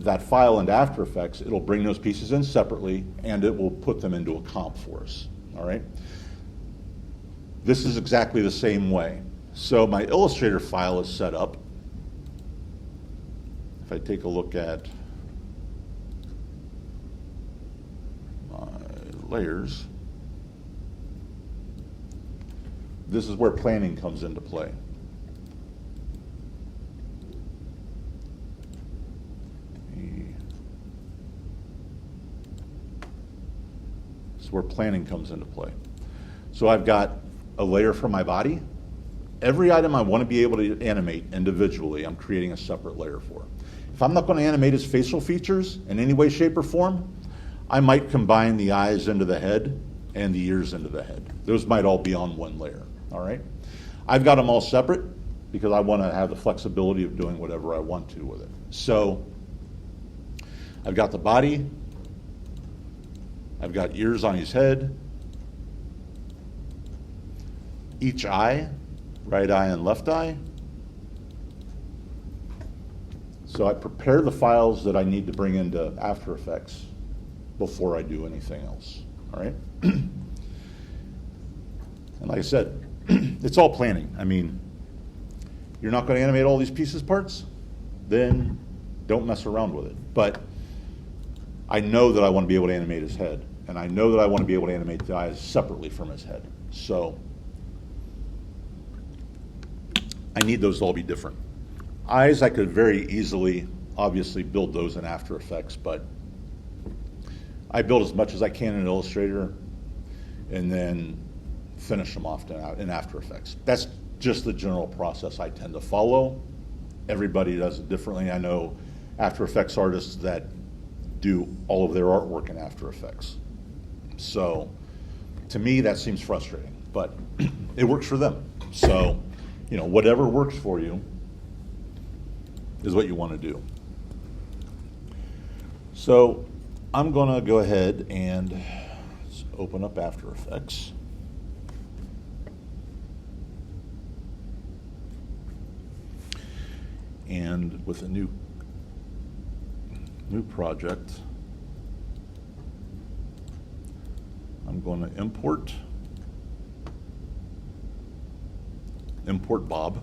that file into After Effects, it'll bring those pieces in separately and it will put them into a comp for us, all right? This is exactly the same way. So my Illustrator file is set up. If I take a look at my layers, this is where planning comes into play. This is where planning comes into play. So I've got a layer for my body. Every item I want to be able to animate individually, I'm creating a separate layer for. If I'm not going to animate his facial features in any way, shape, or form, I might combine the eyes into the head and the ears into the head. Those might all be on one layer, all right? I've got them all separate because I want to have the flexibility of doing whatever I want to with it. So I've got the body, I've got ears on his head, each eye, right eye and left eye. So I prepare the files that I need to bring into After Effects before I do anything else, all right? And like I said, it's all planning. I mean, you're not going to animate all these pieces parts, then don't mess around with it. But I know that I want to be able to animate his head, and I know that I want to be able to animate the eyes separately from his head. So I need those to all be different. Eyes, I could very easily, obviously, build those in After Effects, but I build as much as I can in Illustrator and then finish them off in After Effects. That's just the general process I tend to follow. Everybody does it differently. I know After Effects artists that do all of their artwork in After Effects. So to me, that seems frustrating, but it works for them. So, you know, whatever works for you is what you want to do. So I'm going to go ahead and open up After Effects. And with a new project, I'm going to import Bob.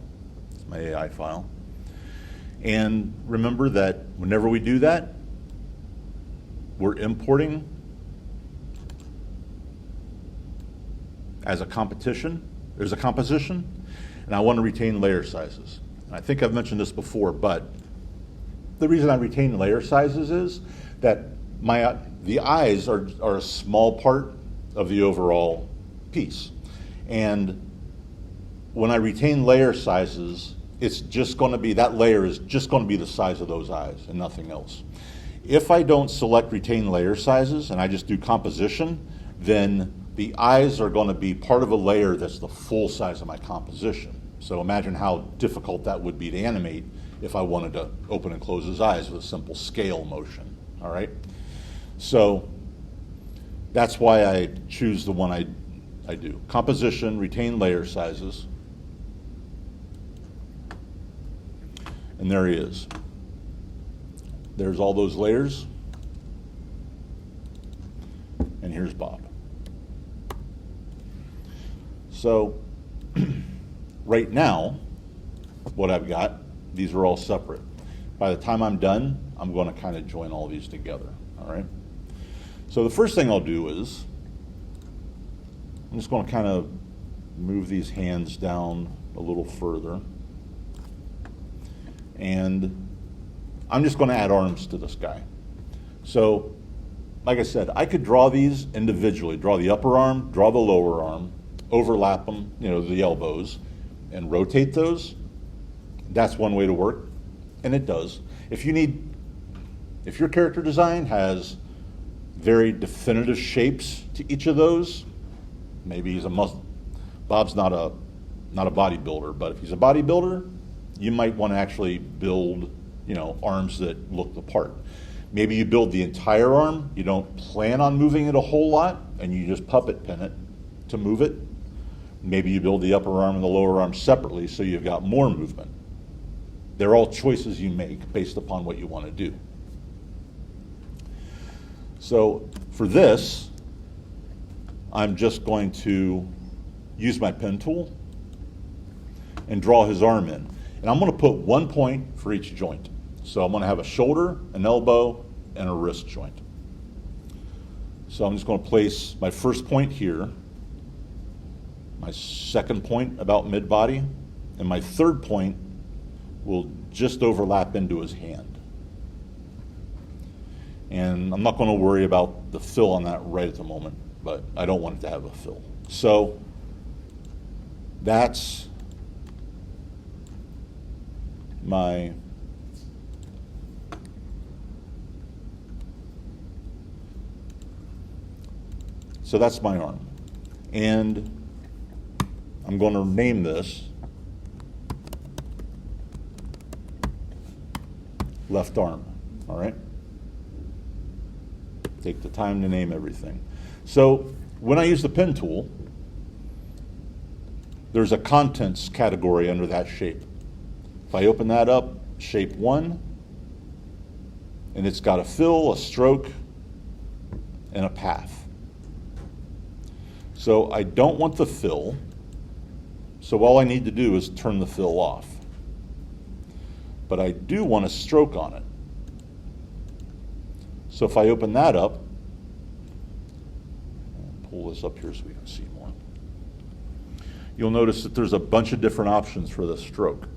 It's my AI file. And remember that whenever we do that, we're importing as a composition, and I want to retain layer sizes. And I think I've mentioned this before, but the reason I retain layer sizes is that the eyes are a small part of the overall piece. And when I retain layer sizes, it's just going to be, that layer is just going to be the size of those eyes and nothing else. If I don't select retain layer sizes and I just do composition, then the eyes are going to be part of a layer that's the full size of my composition. So imagine how difficult that would be to animate if I wanted to open and close his eyes with a simple scale motion, all right? So that's why I choose the one I do. Composition, retain layer sizes. And there he is. There's all those layers. And here's Bob. So right now, what I've got, these are all separate. By the time I'm done, I'm going to kind of join all these together, all right? So the first thing I'll do is, I'm just going to kind of move these hands down a little further. And I'm just going to add arms to this guy. So, like I said, I could draw these individually, draw the upper arm, draw the lower arm, overlap them, you know, the elbows, and rotate those. That's one way to work, and it does. If your character design has very definitive shapes to each of those, maybe he's Bob's not a bodybuilder, but if he's a bodybuilder, you might want to actually build, you know, arms that look the part. Maybe you build the entire arm, you don't plan on moving it a whole lot, and you just puppet pin it to move it. Maybe you build the upper arm and the lower arm separately so you've got more movement. They're all choices you make based upon what you want to do. So for this, I'm just going to use my pen tool and draw his arm in. And I'm going to put 1 point for each joint. So I'm going to have a shoulder, an elbow, and a wrist joint. So I'm just going to place my first point here, my second point about mid-body, and my third point will just overlap into his hand. And I'm not going to worry about the fill on that right at the moment, but I don't want it to have a fill. So that's my arm. And I'm going to name this left arm, all right? Take the time to name everything. So when I use the pen tool, there's a contents category under that shape. If I open that up, shape 1, and it's got a fill, a stroke, and a path. So I don't want the fill, so all I need to do is turn the fill off. But I do want a stroke on it. So if I open that up, and pull this up here so we can see more, you'll notice that there's a bunch of different options for the stroke.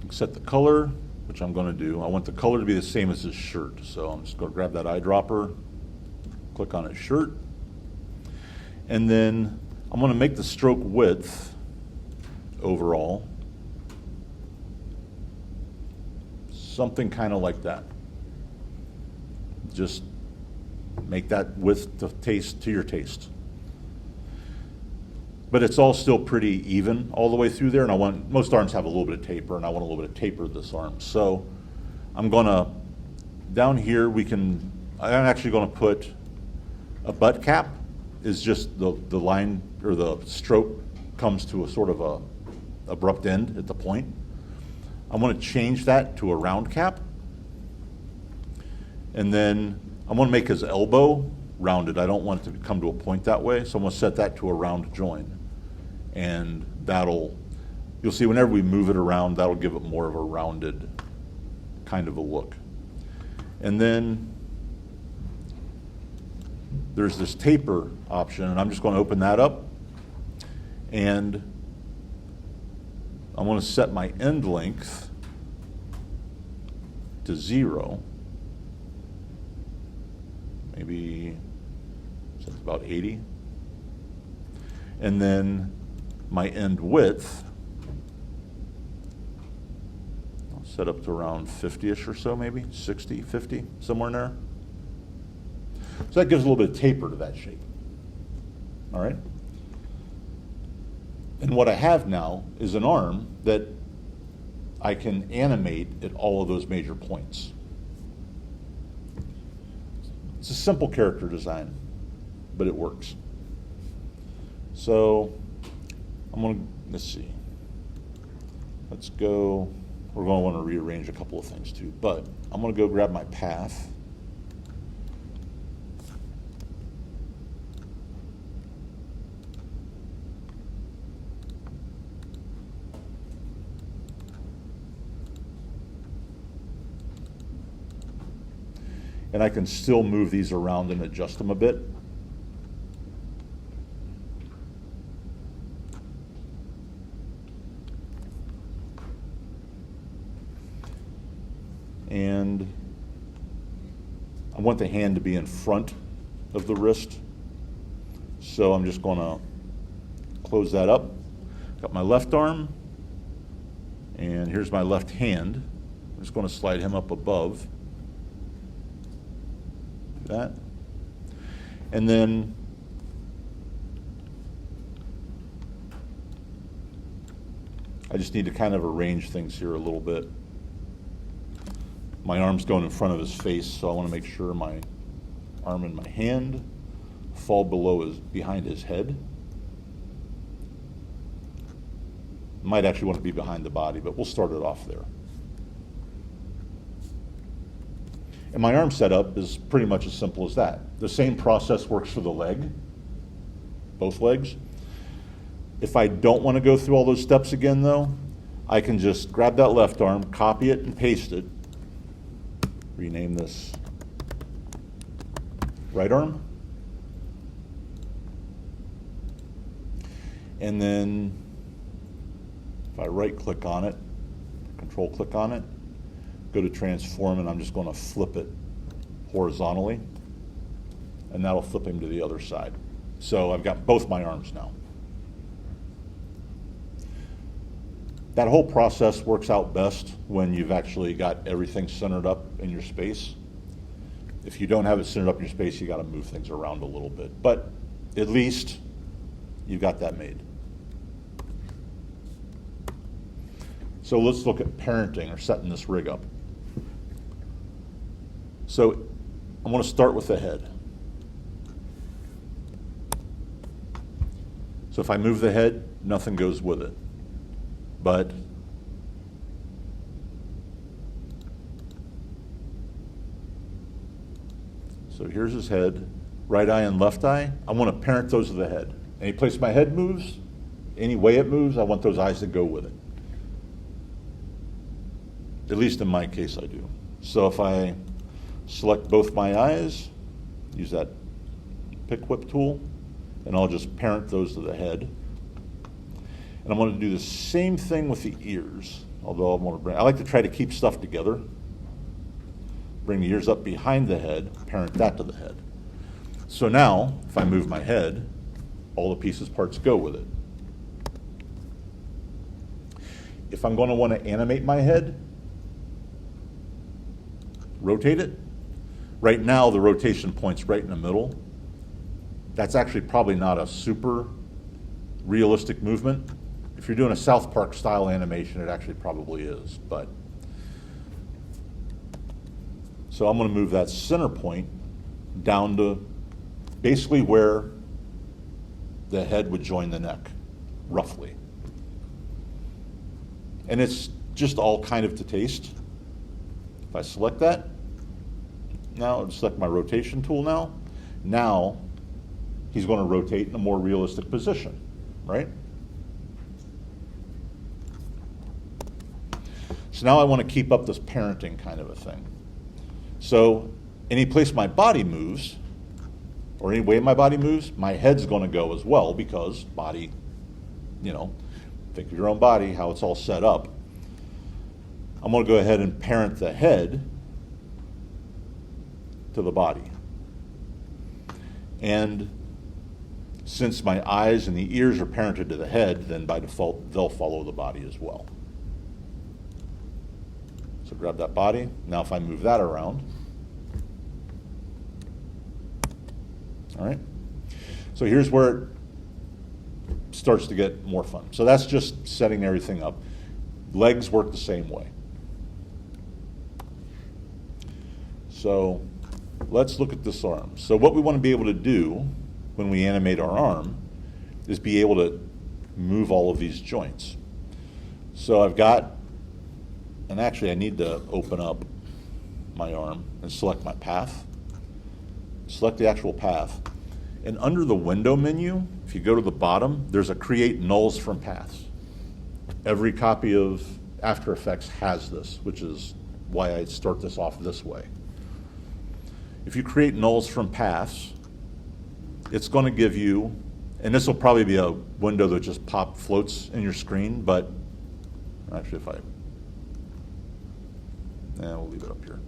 Set the color, which I'm going to do. I want the color to be the same as his shirt. So I'm just going to grab that eyedropper, click on his shirt, and then I'm going to make the stroke width overall something kind of like that. Just make that width to your taste. But it's all still pretty even all the way through there, and most arms have a little bit of taper, and I want a little bit of taper to this arm. So I'm gonna, down here I'm actually gonna put a butt cap, is just the line, or the stroke comes to a sort of a abrupt end at the point. I'm gonna change that to a round cap, and then I'm gonna make his elbow rounded. I don't want it to come to a point that way, so I'm gonna set that to a round join. And you'll see whenever we move it around, that'll give it more of a rounded kind of a look. And then there's this taper option, and I'm just going to open that up, and I'm going to set my end length to 0. Maybe that's about 80. And then my end width, I'll set up to around 50-ish or so, maybe 60, 50, somewhere in there. So that gives a little bit of taper to that shape. All right? And what I have now is an arm that I can animate at all of those major points. It's a simple character design, but it works. So let's see. Let's go, we're going to want to rearrange a couple of things too, but I'm going to go grab my path. And I can still move these around and adjust them a bit. And I want the hand to be in front of the wrist. So I'm just going to close that up. Got my left arm, and here's my left hand. I'm just going to slide him up above. Do that. And then I just need to kind of arrange things here a little bit. My arm's going in front of his face, so I want to make sure my arm and my hand fall behind his head. Might actually want to be behind the body, but we'll start it off there. And my arm setup is pretty much as simple as that. The same process works for the leg, both legs. If I don't want to go through all those steps again though, I can just grab that left arm, copy it and paste it, rename this right arm, and then if I right click on it, control click on it, go to transform, and I'm just going to flip it horizontally, and that'll flip him to the other side. So I've got both my arms now. That whole process works out best when you've actually got everything centered up in your space. If you don't have it centered up in your space, you got to move things around a little bit. But at least you've got that made. So let's look at parenting or setting this rig up. So I want to start with the head. So if I move the head, nothing goes with it. But so here's his head, right eye and left eye. I want to parent those to the head. Any place my head moves, any way it moves, I want those eyes to go with it. At least in my case I do. So if I select both my eyes, use that pick whip tool, and I'll just parent those to the head. And I'm going to do the same thing with the ears, although I like to try to keep stuff together. Bring the ears up behind the head, parent that to the head. So now, if I move my head, all the pieces parts go with it. If I'm going to want to animate my head, rotate it. Right now, the rotation point's right in the middle. That's actually probably not a super realistic movement. If you're doing a South Park style animation, it actually probably is. But so I'm going to move that center point down to basically where the head would join the neck, roughly. And it's just all kind of to taste. If I select that, now I'll select my rotation tool now. Now he's going to rotate in a more realistic position, right? So now I want to keep up this parenting kind of a thing. So any place my body moves, or any way my body moves, my head's going to go as well, because body, think of your own body, how it's all set up. I'm going to go ahead and parent the head to the body. And since my eyes and the ears are parented to the head, then by default, they'll follow the body as well. So grab that body. Now if I move that around, all right. So here's where it starts to get more fun. So that's just setting everything up. Legs work the same way. So let's look at this arm. So what we want to be able to do when we animate our arm is be able to move all of these joints. So I've got, and actually I need to open up my arm and select my path. Select the actual path. And under the window menu, if you go to the bottom, there's a create nulls from paths. Every copy of After Effects has this, which is why I start this off this way. If you create nulls from paths, it's going to give you, and this will probably be a window that just floats in your screen, but actually we'll leave it up here.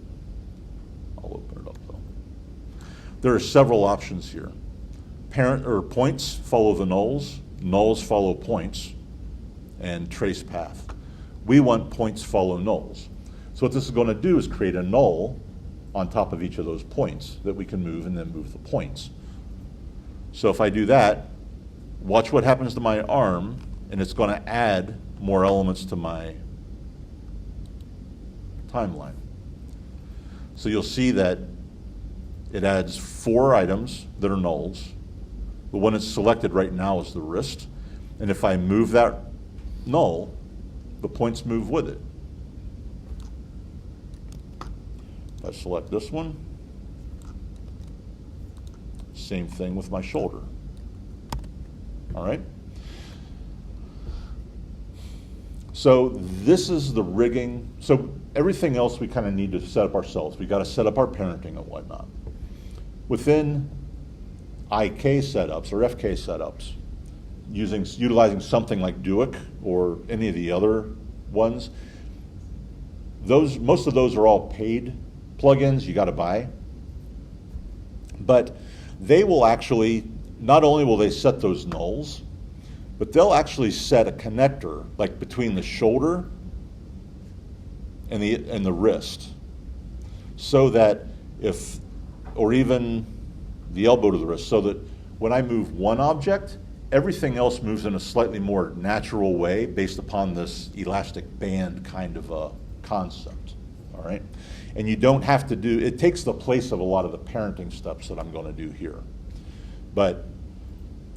I'll open it up though. There are several options here. Points follow the nulls, nulls follow points, and trace path. We want points follow nulls. So what this is going to do is create a null on top of each of those points that we can move, and then move the points. So if I do that, watch what happens to my arm, and it's going to add more elements to my timeline. So you'll see that it adds 4 items that are nulls. The one that's selected right now is the wrist. And if I move that null, the points move with it. If I select this one, same thing with my shoulder. All right? So this is the rigging. So everything else we kind of need to set up ourselves. We got to set up our parenting and whatnot. Within IK setups or FK setups, utilizing something like Duik or any of the other ones, most of those are all paid plugins you got to buy. But they will actually, not only will they set those nulls, but they'll actually set a connector like between the shoulder and the wrist, so that or even the elbow to the wrist, so that when I move one object, everything else moves in a slightly more natural way based upon this elastic band kind of a concept, all right? And you don't have to it takes the place of a lot of the parenting steps that I'm going to do here. But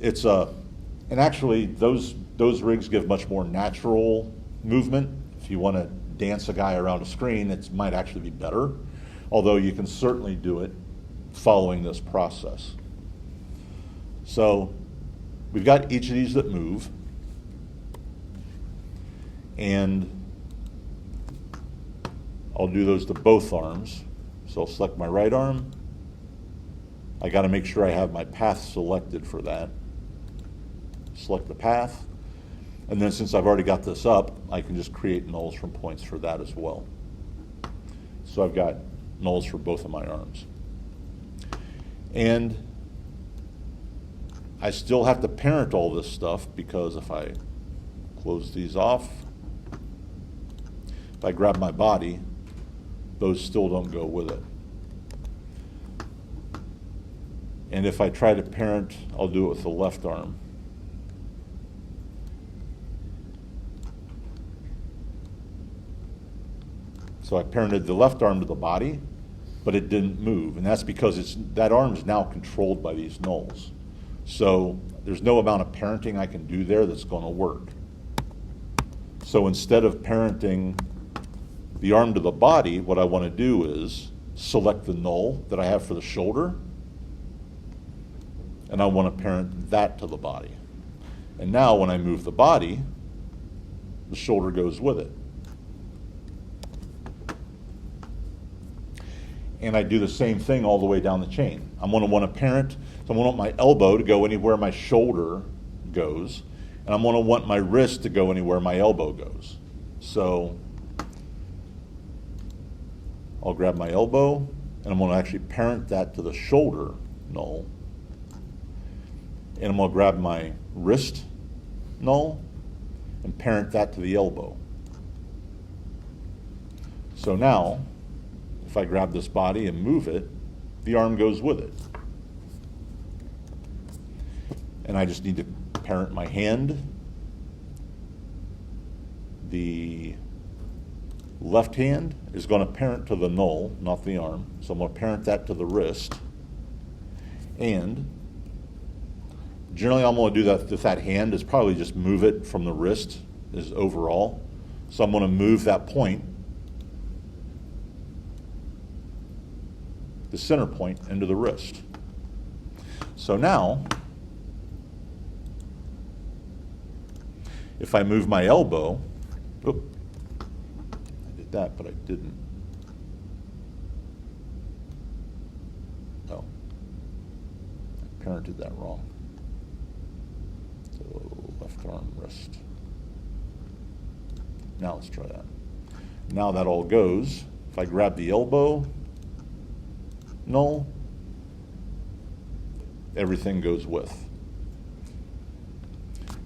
it's and actually those rigs give much more natural movement. If you want to dance a guy around a screen, it might actually be better, although you can certainly do it following this process. So we've got each of these that move, and I'll do those to both arms. So I'll select my right arm. I got to make sure I have my path selected for that. Select the path, and then since I've already got this up, I can just create nulls from points for that as well. So I've got nulls for both of my arms. And I still have to parent all this stuff, because if I close these off, if I grab my body, those still don't go with it. And if I try to parent, I'll do it with the left arm. So I parented the left arm to the body, but it didn't move. And that's because that arm is now controlled by these nulls. So there's no amount of parenting I can do there that's going to work. So instead of parenting the arm to the body, what I want to do is select the null that I have for the shoulder, and I want to parent that to the body. And now when I move the body, the shoulder goes with it. And I do the same thing all the way down the chain. I'm going to want to parent, so I'm going to want my elbow to go anywhere my shoulder goes, and I'm going to want my wrist to go anywhere my elbow goes. So I'll grab my elbow, and I'm going to actually parent that to the shoulder null. And I'm going to grab my wrist null and parent that to the elbow. So now, if I grab this body and move it, the arm goes with it. And I just need to parent my hand. The left hand is going to parent to the null, not the arm. So I'm going to parent that to the wrist. And generally I'm going to do that with that hand is probably just move it from the wrist is overall. So I'm going to move that point, the center point, into the wrist. So now, if I move my elbow, I did that, but I didn't. Oh, I parented that wrong. So left arm, wrist. Now let's try that. Now that all goes. If I grab the elbow, null, everything goes with.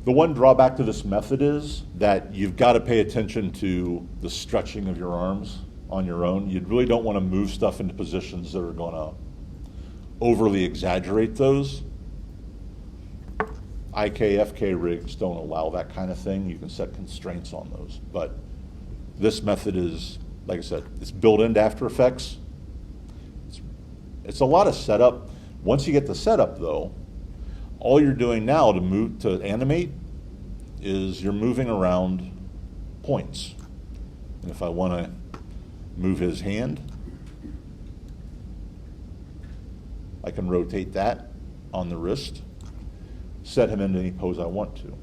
The one drawback to this method is that you've got to pay attention to the stretching of your arms on your own. You really don't want to move stuff into positions that are going to overly exaggerate those. IK, FK rigs don't allow that kind of thing. You can set constraints on those. But this method is, like I said, it's built into After Effects. It's a lot of setup. Once you get the setup, though, all you're doing now to animate is you're moving around points. And if I want to move his hand, I can rotate that on the wrist, set him into any pose I want to.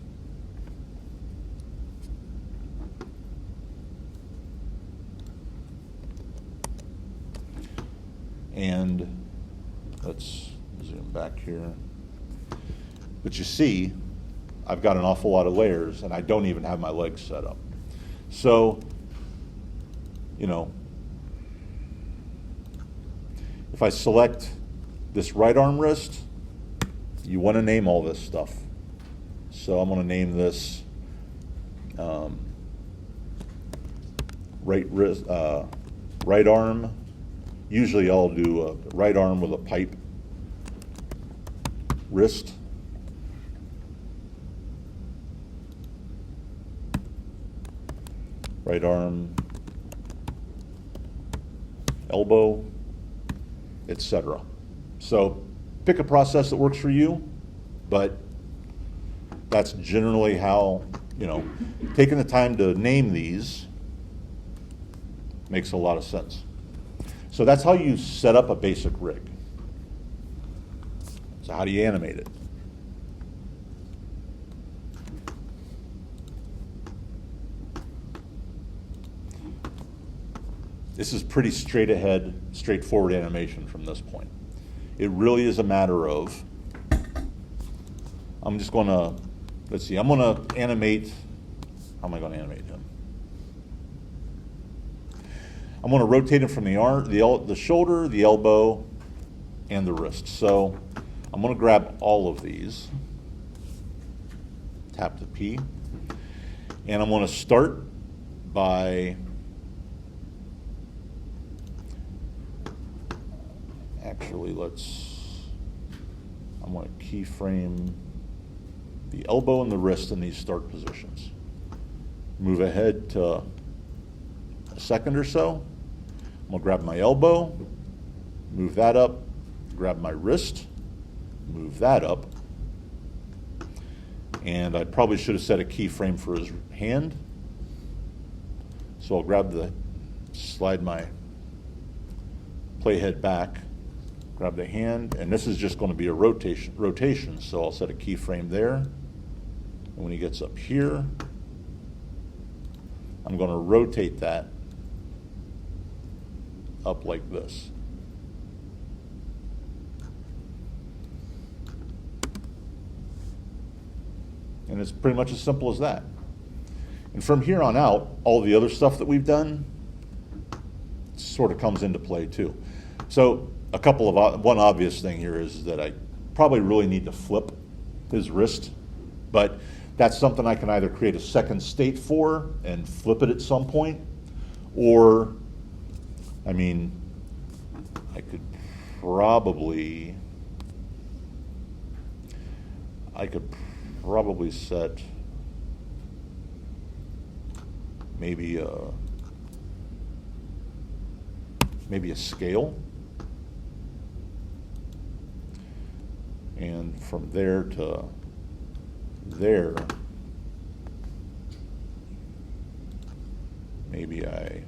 And let's zoom back here. But you see, I've got an awful lot of layers and I don't even have my legs set up. So, you know, if I select this right arm wrist, you want to name all this stuff. So I'm going to name this right wrist, right arm. Usually I'll do a right arm with a pipe wrist. Right arm, elbow, etc. So pick a process that works for you, but that's generally how, you know, taking the time to name these makes a lot of sense. So that's how you set up a basic rig. So how do you animate it? This is pretty straight ahead, straightforward animation from this point. It really is a matter of, I'm just gonna, let's see, I'm gonna animate, how am I gonna animate him? I'm gonna rotate him from the arm, the shoulder, the elbow, and the wrist. So I'm gonna grab all of these, tap the P, and I'm gonna start by actually, I'm going to keyframe the elbow and the wrist in these start positions. Move ahead to a second or so. I'm going to grab my elbow, move that up, grab my wrist, move that up. And I probably should have set a keyframe for his hand. So I'll slide my playhead back, grab the hand, and this is just going to be a rotation, so I'll set a keyframe there. And when he gets up here, I'm going to rotate that up like this. And it's pretty much as simple as that. And from here on out, all the other stuff that we've done sort of comes into play too. So one obvious thing here is that I probably really need to flip his wrist, but that's something I can either create a second state for and flip it at some point, or, I mean, I could probably set maybe a scale. And from there to there, maybe I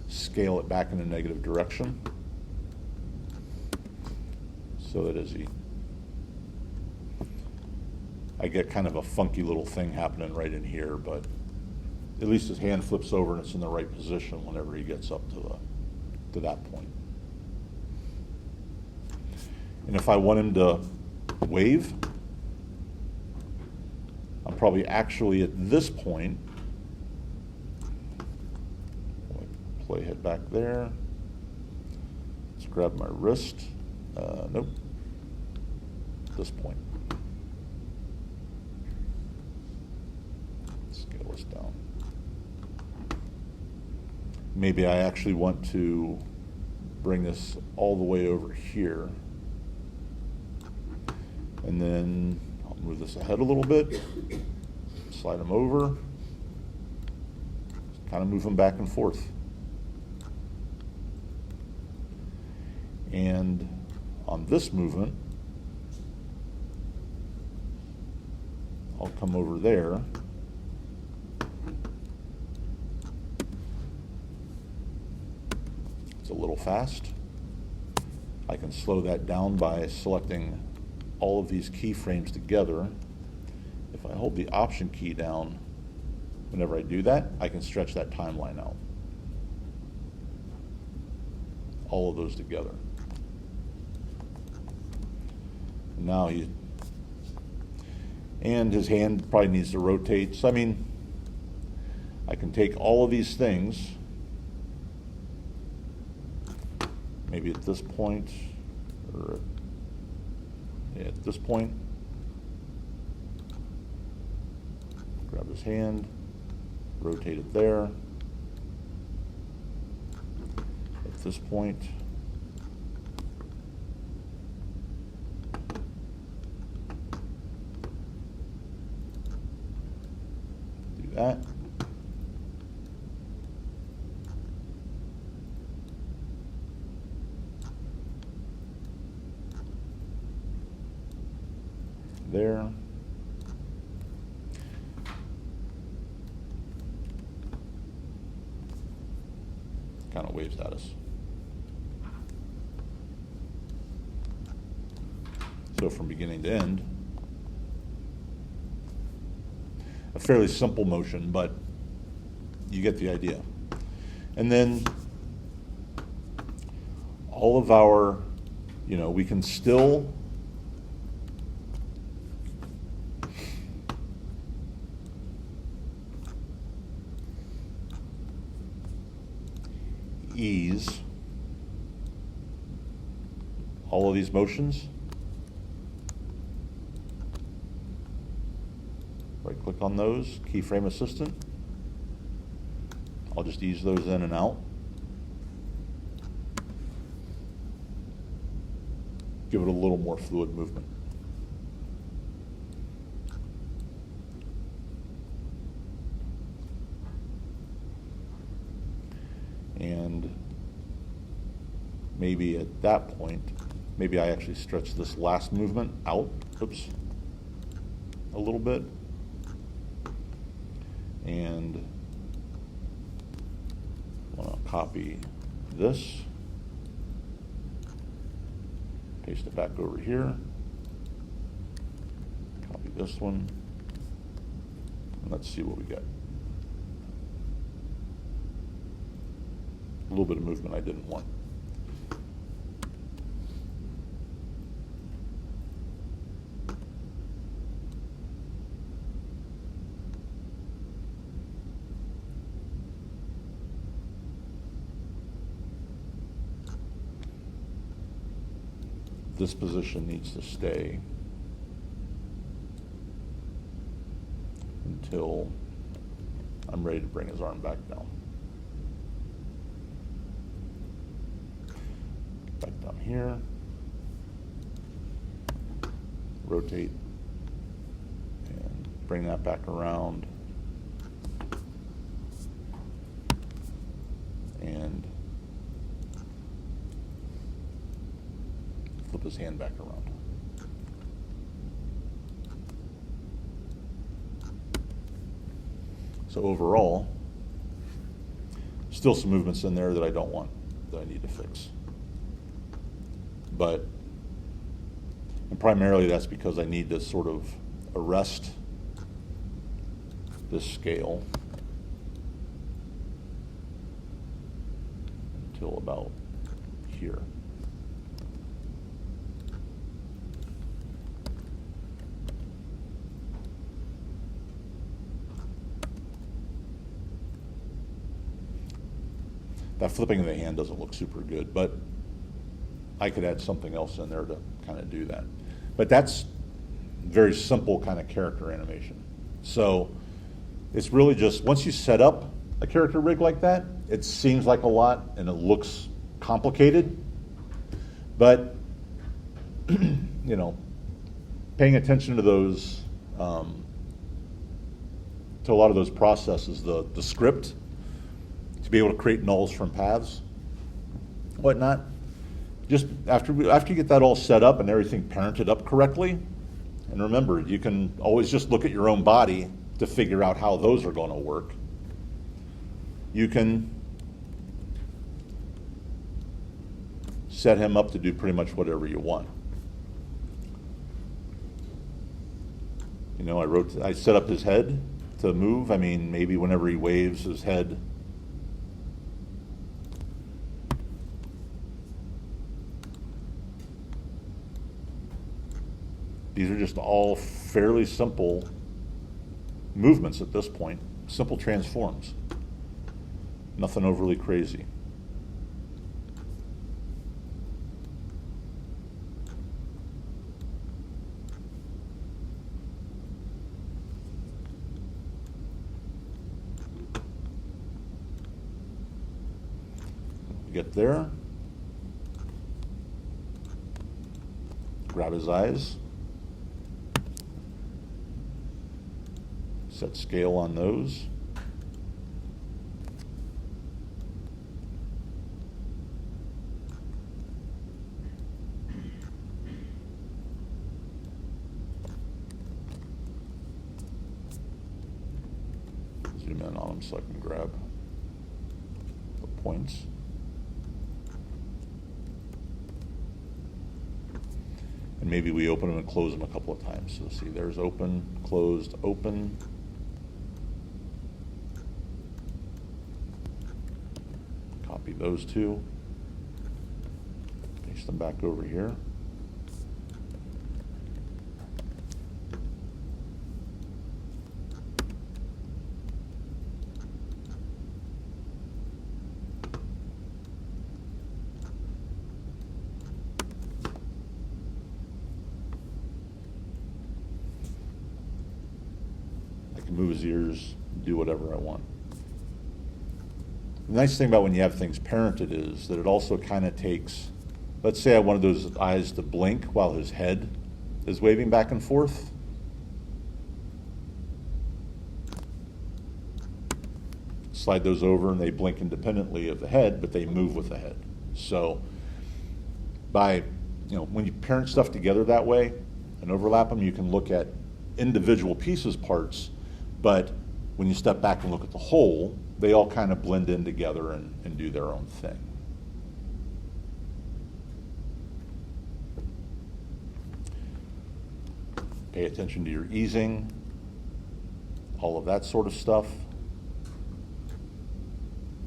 scale it back in a negative direction so that I get kind of a funky little thing happening right in here, but at least his hand flips over and it's in the right position whenever he gets up to that point. And if I want him to wave, I'm probably actually at this point, playhead back there. Let's grab my wrist. Nope. At this point. Scale this down. Maybe I actually want to bring this all the way over here. And then I'll move this ahead a little bit, slide them over, kind of move them back and forth. And on this movement, I'll come over there. It's a little fast. I can slow that down by selecting all of these keyframes together. If I hold the Option key down, whenever I do that, I can stretch that timeline out. All of those together. Now and his hand probably needs to rotate. So I mean, I can take all of these things, maybe at this point, or yeah, at this point, grab his hand, rotate it there. At this point, do that. There. Kind of waves at us. So from beginning to end, a fairly simple motion, but you get the idea. And then all of our, we can still ease all of these motions. Right click on those, keyframe assistant. I'll just ease those in and out. Give it a little more fluid movement. And maybe at that point, maybe I actually stretch this last movement out, a little bit. And I want to copy this, paste it back over here, copy this one, and let's see what we get. A little bit of movement I didn't want. This position needs to stay until I'm ready to bring his arm back down. Back down here, rotate, and bring that back around, and flip his hand back around. So overall, still some movements in there that I don't want, that I need to fix. And primarily that's because I need to sort of arrest this scale until about here. That flipping of the hand doesn't look super good, but I could add something else in there to kind of do that. But that's very simple kind of character animation. So it's really just, once you set up a character rig like that, it seems like a lot and it looks complicated, but paying attention to those, to a lot of those processes, the script, to be able to create nulls from paths, whatnot. Just after you get that all set up and everything parented up correctly, and remember, you can always just look at your own body to figure out how those are going to work. You can set him up to do pretty much whatever you want. You know, I set up his head to move. I mean, maybe whenever he waves his head, these are just all fairly simple movements at this point, simple transforms. Nothing overly crazy. Get there, grab his eyes, set scale on those. Zoom in on them so I can grab the points. And maybe we open them and close them a couple of times. So see, there's open, closed, open. Copy those two. Paste them back over here. Move his ears, do whatever I want. The nice thing about when you have things parented is that it also kind of takes, let's say I wanted those eyes to blink while his head is waving back and forth. Slide those over and they blink independently of the head, but they move with the head. So by, when you parent stuff together that way and overlap them, you can look at individual pieces, parts, but when you step back and look at the whole, they all kind of blend in together and do their own thing. Pay attention to your easing, all of that sort of stuff.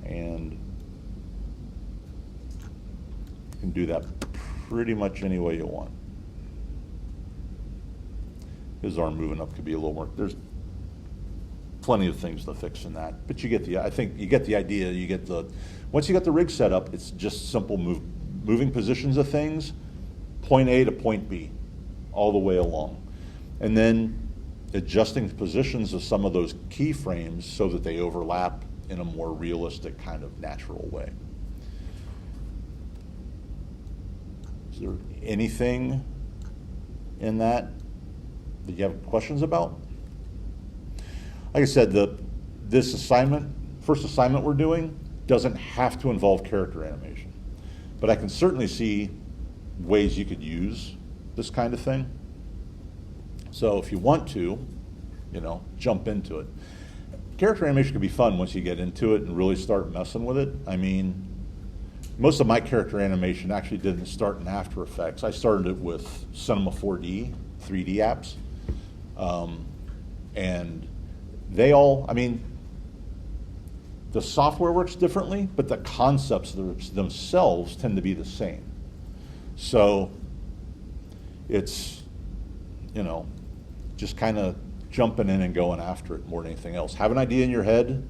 And you can do that pretty much any way you want. His arm moving up could be a little more, there's plenty of things to fix in that, but I think you get the idea. Once you get the rig set up, it's just simple moving positions of things, point A to point B, all the way along. And then adjusting positions of some of those keyframes so that they overlap in a more realistic kind of natural way. Is there anything in that you have questions about? Like I said, this first assignment we're doing, doesn't have to involve character animation. But I can certainly see ways you could use this kind of thing. So if you want to, jump into it. Character animation can be fun once you get into it and really start messing with it. I mean, most of my character animation actually didn't start in After Effects. I started it with Cinema 4D, 3D apps. And they all, the software works differently, but the concepts themselves tend to be the same. So it's, just kind of jumping in and going after it more than anything else. Have an idea in your head,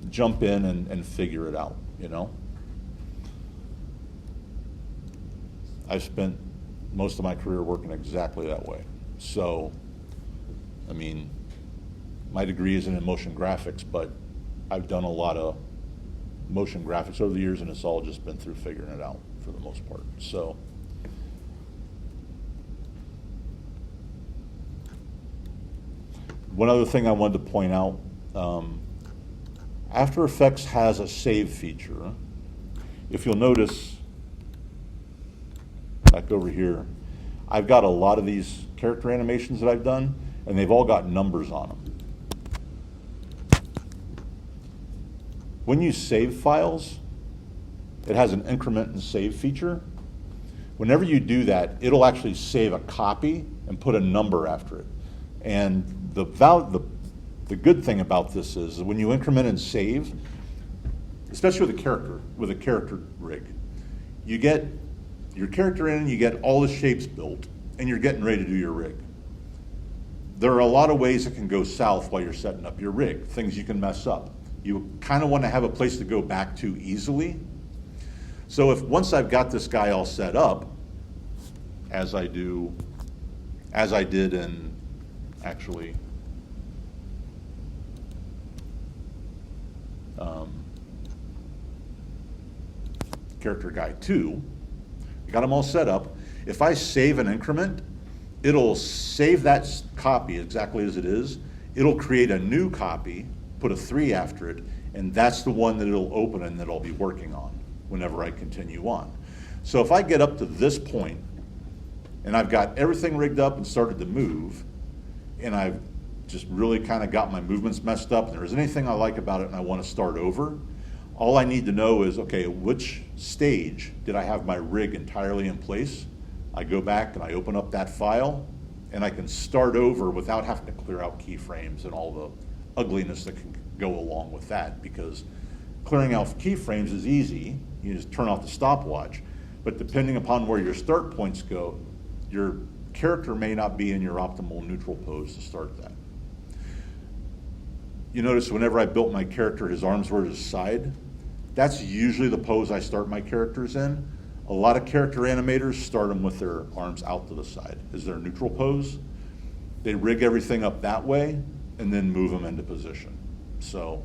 jump in and figure it out, I've spent most of my career working exactly that way. So, my degree isn't in motion graphics, but I've done a lot of motion graphics over the years, and it's all just been through figuring it out for the most part. So, one other thing I wanted to point out, After Effects has a save feature. If you'll notice, back over here, I've got a lot of these character animations that I've done, and they've all got numbers on them. When you save files, it has an increment and save feature. Whenever you do that, it'll actually save a copy and put a number after it. And the good thing about this is when you increment and save, especially with a character rig, you get your character in, you get all the shapes built, and you're getting ready to do your rig. There are a lot of ways it can go south while you're setting up your rig, things you can mess up. You kind of want to have a place to go back to easily. So if once I've got this guy all set up, as I did in actually character guy 2, I got them all set up. If I save an increment, it'll save that copy exactly as it is. It'll create a new copy, put a 3 after it, and that's the one that it'll open and that I'll be working on whenever I continue on. So if I get up to this point and I've got everything rigged up and started to move, and I've just really kind of got my movements messed up, and there's anything I like about it and I want to start over, all I need to know is, okay, which stage did I have my rig entirely in place? I go back and I open up that file, and I can start over without having to clear out keyframes and all the ugliness that can go along with that, because clearing out keyframes is easy. You just turn off the stopwatch. But depending upon where your start points go, your character may not be in your optimal neutral pose to start that. You notice whenever I built my character, his arms were to his side. That's usually the pose I start my characters in. A lot of character animators start them with their arms out to the side as their neutral pose. They rig everything up that way and then move them into position. So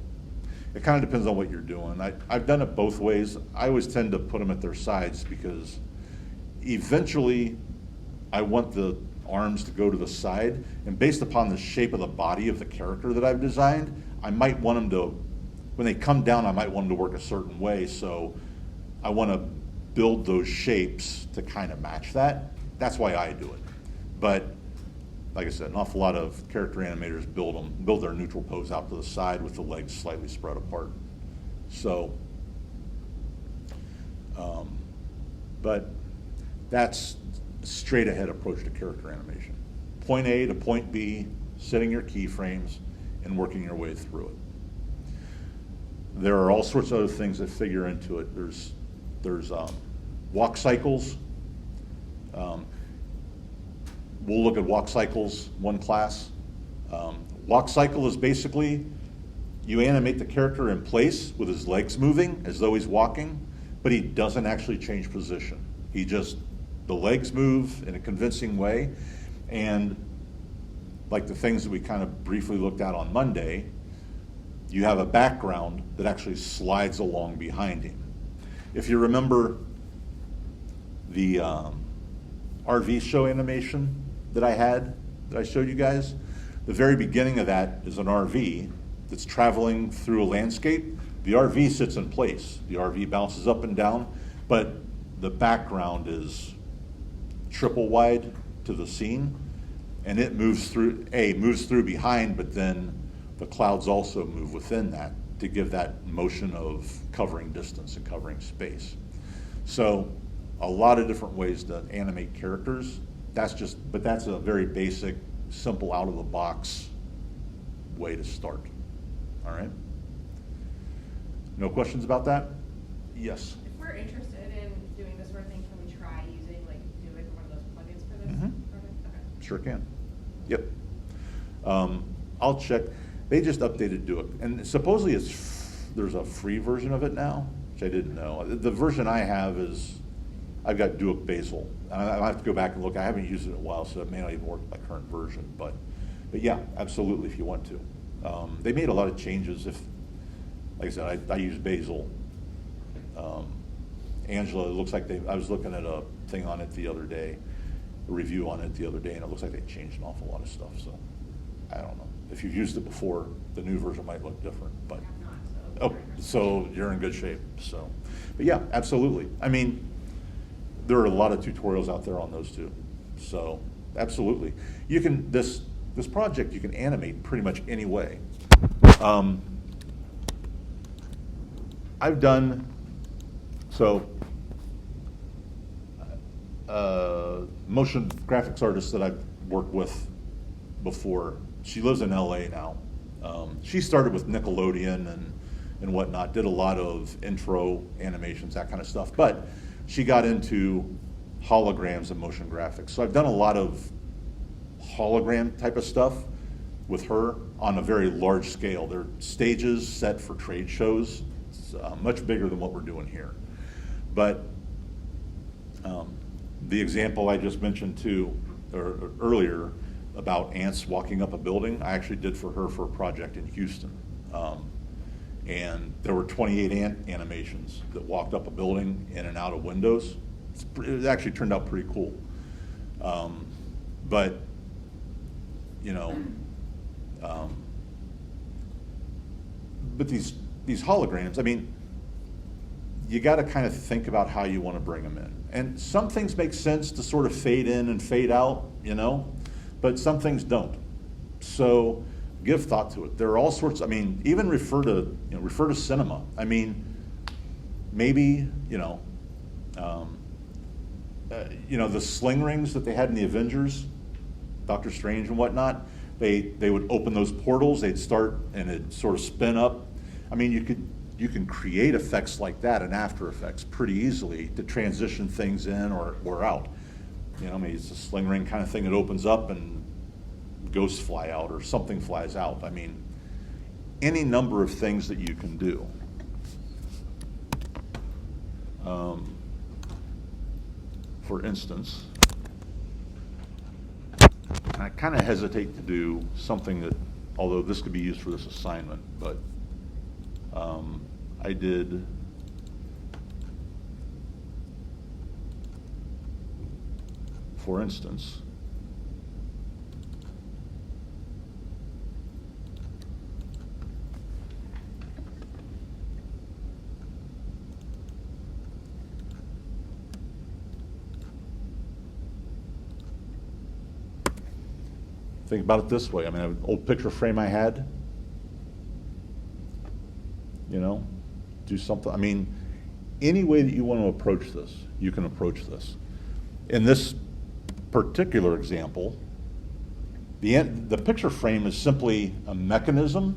it kind of depends on what you're doing. I've done it both ways. I always tend to put them at their sides because eventually I want the arms to go to the side, and based upon the shape of the body of the character that I've designed, I might want them to, when they come down, I might want them to work a certain way, so I want to build those shapes to kind of match that. That's why I do it. But like I said, an awful lot of character animators build their neutral pose out to the side with the legs slightly spread apart. So, but that's a straight ahead approach to character animation. Point A to point B, setting your keyframes and working your way through it. There are all sorts of other things that figure into it. There's walk cycles. We'll look at walk cycles, one class. Walk cycle is basically you animate the character in place with his legs moving as though he's walking, but he doesn't actually change position. The legs move in a convincing way, and like the things that we kind of briefly looked at on Monday, you have a background that actually slides along behind him. If you remember the RV show animation that I showed you guys, the very beginning of that is an RV that's traveling through a landscape. The RV sits in place. The RV bounces up and down, but the background is triple wide to the scene, and it moves through behind, but then the clouds also move within that to give that motion of covering distance and covering space. So a lot of different ways to animate characters. But that's a very basic, simple, out of the box way to start. All right? No questions about that? Yes. If we're interested in doing this sort of thing, can we try using like Duik or one of those plugins for this project? Okay. Sure can. Yep. I'll check. They just updated Duik, and supposedly there's a free version of it now, which I didn't know. The version I have is, I've got Duik Basil. I'll have to go back and look. I haven't used it in a while, so it may not even work with my current version. But yeah, absolutely, if you want to. They made a lot of changes. Like I said, I use Basil. Angela, it looks like I was looking at a thing on it the other day, a review on it the other day, and it looks like they changed an awful lot of stuff. So I don't know. If you've used it before, the new version might look different. But so you're in good shape. So, but yeah, absolutely. I mean, there are a lot of tutorials out there on those too. So absolutely, you can this project you can animate pretty much any way. I've done So, motion graphics artist that I've worked with before, she lives in LA now. She started with Nickelodeon and whatnot, did a lot of intro animations, that kind of stuff, but she got into holograms and motion graphics. So I've done a lot of hologram type of stuff with her on a very large scale. They're stages set for trade shows. It's much bigger than what we're doing here. But the example I just mentioned earlier about ants walking up a building, I actually did for her for a project in Houston. And there were 28 ant animations that walked up a building in and out of windows. It actually turned out pretty cool. But, you know, but these holograms, I mean, you got to kind of think about how you want to bring them in. And some things make sense to sort of fade in and fade out, you know, but some things don't. So give thought to it. There are all sorts, I mean, even refer to cinema. I mean, maybe, the sling rings that they had in the Avengers, Doctor Strange and whatnot, they would open those portals, they'd start and it'd sort of spin up. I mean, you can create effects like that in After Effects pretty easily to transition things in or out. You know, maybe it's a sling ring kind of thing that opens up and ghosts fly out or something flies out. I mean, any number of things that you can do. For instance, I kind of hesitate to do something that, although this could be used for this assignment, but I did for instance, think about it this way. I mean, an old picture frame I had, do something. I mean, any way that you want to approach this, you can approach this. In this particular example, the picture frame is simply a mechanism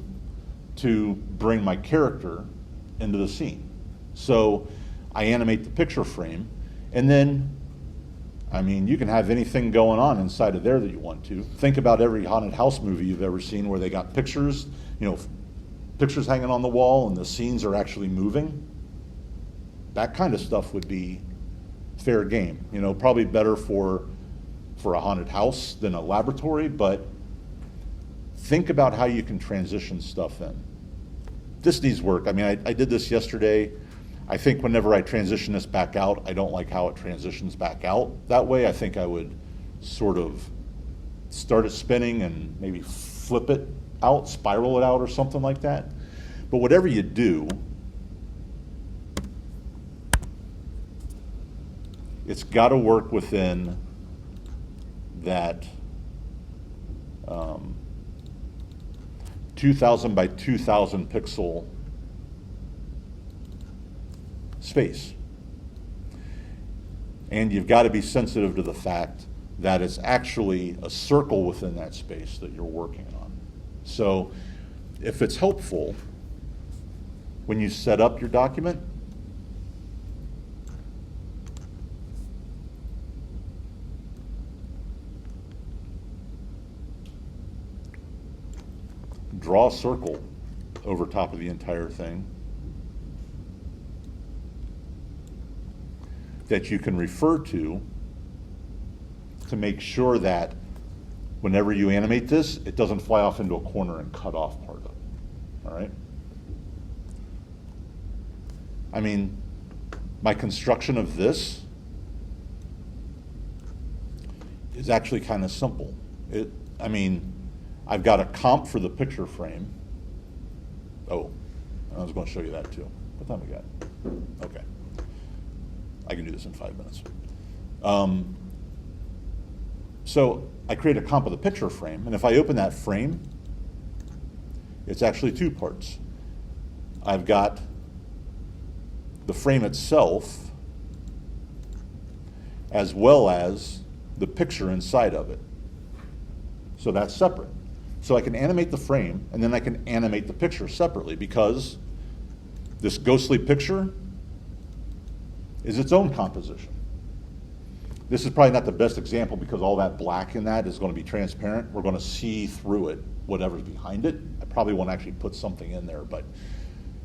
to bring my character into the scene. So I animate the picture frame, and then I mean, you can have anything going on inside of there that you want to. Think about every haunted house movie you've ever seen where they got pictures, pictures hanging on the wall and the scenes are actually moving. That kind of stuff would be fair game. Probably better for a haunted house than a laboratory, but think about how you can transition stuff in. This needs work. I mean, I did this yesterday. I think whenever I transition this back out, I don't like how it transitions back out that way. I think I would sort of start it spinning and maybe flip it out, spiral it out or something like that. But whatever you do, it's got to work within that 2,000 by 2,000 pixel space. And you've got to be sensitive to the fact that it's actually a circle within that space that you're working on. So if it's helpful, when you set up your document, draw a circle over top of the entire thing that you can refer to make sure that whenever you animate this, it doesn't fly off into a corner and cut off part of it. All right? I mean, my construction of this is actually kind of simple. I've got a comp for the picture frame. Oh, I was going to show you that too. What time we got? Okay. I can do this in 5 minutes. So I create a comp of the picture frame, and if I open that frame, it's actually two parts. I've got the frame itself as well as the picture inside of it. So that's separate. So I can animate the frame and then I can animate the picture separately because this ghostly picture is its own composition. This is probably not the best example because all that black in that is going to be transparent. We're going to see through it, whatever's behind it. I probably won't actually put something in there, but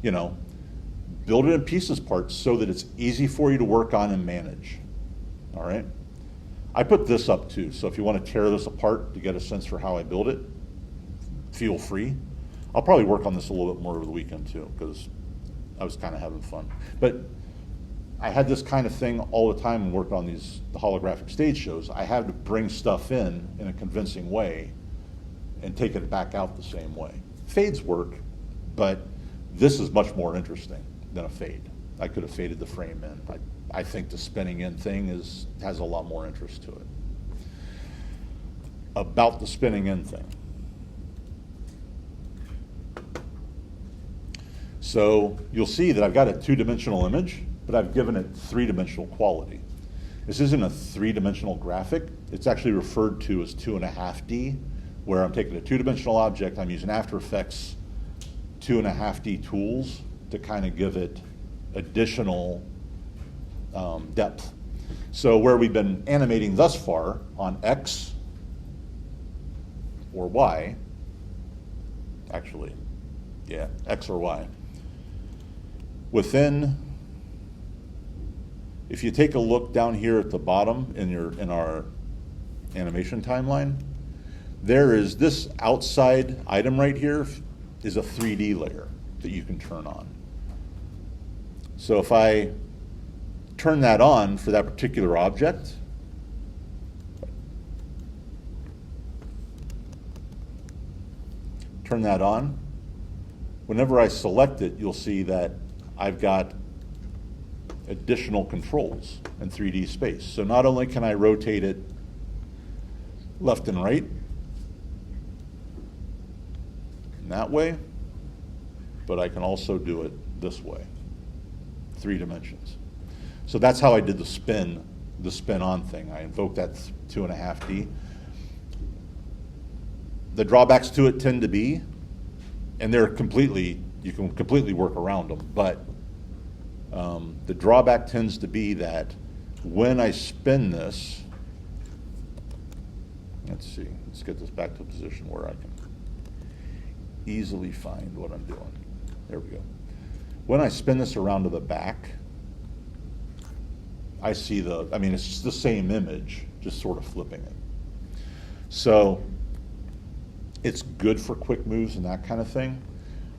you know, build it in pieces parts so that it's easy for you to work on and manage. All right. I put this up too, so if you want to tear this apart to get a sense for how I build it, feel free. I'll probably work on this a little bit more over the weekend too, because I was kind of having fun. But I had this kind of thing all the time and worked on the holographic stage shows. I had to bring stuff in a convincing way and take it back out the same way. Fades work, but this is much more interesting than a fade. I could have faded the frame in. I think the spinning in thing has a lot more interest to it. About the spinning in thing. So you'll see that I've got a two-dimensional image, but I've given it three-dimensional quality. This isn't a three-dimensional graphic. It's actually referred to as 2.5D, where I'm taking a two-dimensional object, I'm using After Effects 2.5D tools to kind of give it additional depth. So where we've been animating thus far on X or Y, actually, yeah, X or Y, within, if you take a look down here at the bottom in our animation timeline, there is this outside item right here is a 3D layer that you can turn on. So if I turn that on for that particular object, turn that on, whenever I select it, you'll see that I've got additional controls in 3D space. So not only can I rotate it left and right in that way, but I can also do it this way, 3 dimensions. So that's how I did the spin on thing. I invoked that 2.5D. The drawbacks to it tend to be, and you can completely work around them, but the drawback tends to be that when I spin this, let's see, let's get this back to a position where I can easily find what I'm doing. There we go. When I spin this around to the back, I see it's the same image, just sort of flipping it. So it's good for quick moves and that kind of thing.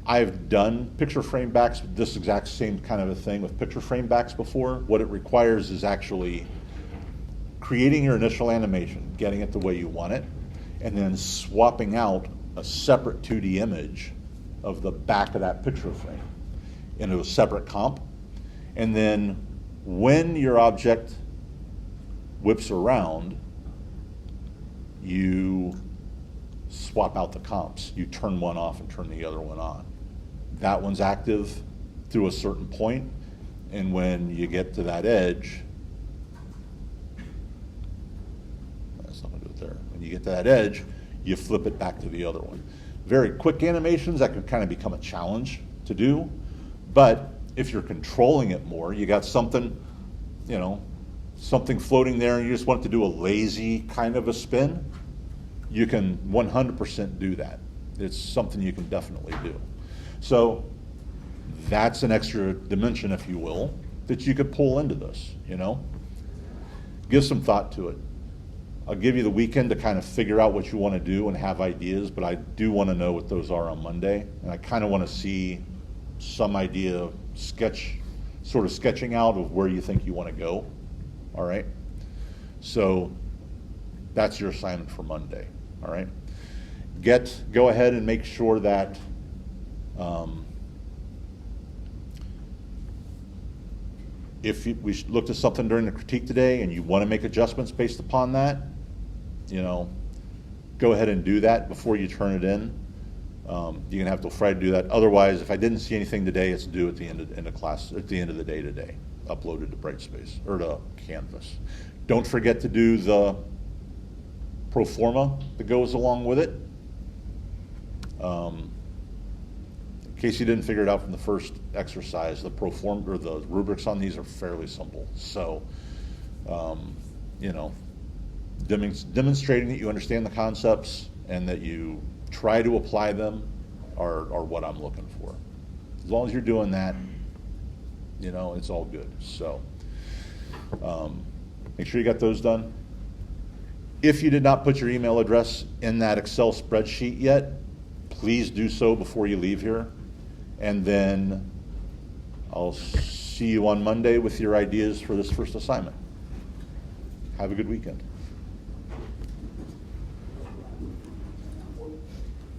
I've done picture frame backs, this exact same kind of a thing with picture frame backs before. What it requires is actually creating your initial animation, getting it the way you want it, and then swapping out a separate 2D image of the back of that picture frame into a separate comp. And then when your object whips around, you swap out the comps. You turn one off and turn the other one on. That one's active through a certain point, and when you get to that edge, that's not going to do it there. When you get to that edge, you flip it back to the other one. Very quick animations, that can kind of become a challenge to do, but if you're controlling it more, you got something, something floating there, and you just want it to do a lazy kind of a spin, you can 100% do that. It's something you can definitely do. So that's an extra dimension, if you will, that you could pull into this, Give some thought to it. I'll give you the weekend to kind of figure out what you want to do and have ideas, but I do want to know what those are on Monday, and I kind of want to see some idea, sort of sketching out of where you think you want to go, all right? So that's your assignment for Monday, all right? Go ahead and make sure that if we looked at something during the critique today and you want to make adjustments based upon that, go ahead and do that before you turn it in. You're gonna have till Friday to do that. Otherwise, if I didn't see anything today, it's due at the end of class, at the end of the day today, uploaded to Brightspace, or to Canvas. Don't forget to do the pro forma that goes along with it. In case you didn't figure it out from the first exercise, the pro forma, or the rubrics on these are fairly simple. So, you know, demonstrating that you understand the concepts and that you try to apply them are what I'm looking for. As long as you're doing that, you know, it's all good. So, make sure you got those done. If you did not put your email address in that Excel spreadsheet yet, please do so before you leave here. And then I'll see you on Monday with your ideas for this first assignment. Have a good weekend.